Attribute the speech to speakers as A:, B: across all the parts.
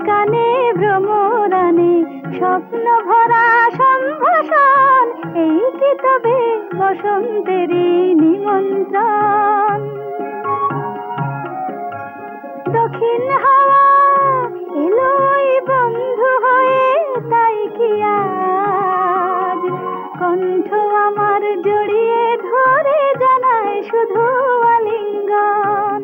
A: কানে ভ্রমরানে স্বপ্ন ভরা সম্ভাষণ, এই কি তবে বসন্তেরই নিমন্ত্রণ? দক্ষিণ হাওয়া এলোই বন্ধু হয়ে, তাই কি আজ কণ্ঠ আমার জড়িয়ে ধরে জানায় শুধু আলিঙ্গন?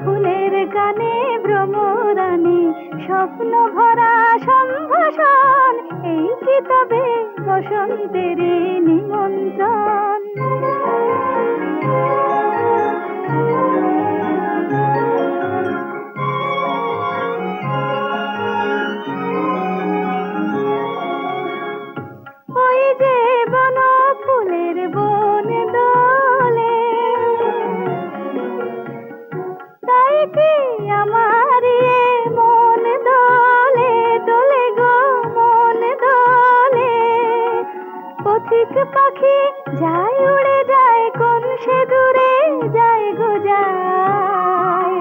A: ফুলের গানে ভ্রমরানে স্বপ্ন ভরা সম্ভাষণ, এই কি তবে বসন্তেরই নিমন্ত্রণ? ওই যে বন ফুলের বন দোলে, তাই কি আমার মন দোলে, দোলে গো মন দোলে। পথিক পাখি যায় উড়ে যায়, কোন সে দূরে যায় গো যায়।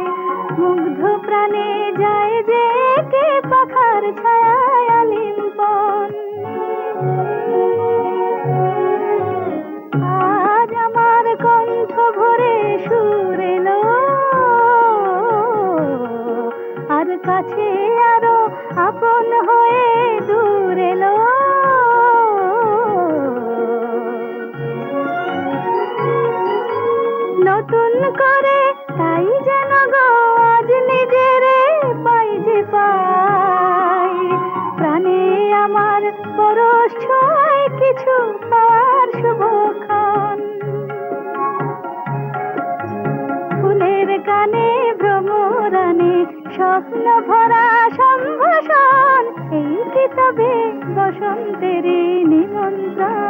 A: মুগ্ধ প্রাণে যায় যে কে পাখার ছায়ায় আলিঙ্গন। আজ আমার কণ্ঠ ভরে সুর এলো, আর কাছে আরো আপন হয়ে দূর এলো। নতুন করে তাই যেন গো আজ নিজেরে পাই যে পাই, প্রাণে আমার পরশ ছোঁয় কিছু পাওয়ার শুভক্ষণ। ফুলের গানে ভ্রমরানে স্বপ্ন ভরা সম্ভাষণ, এই কি তবে বসন্তেরই নিমন্ত্রণ?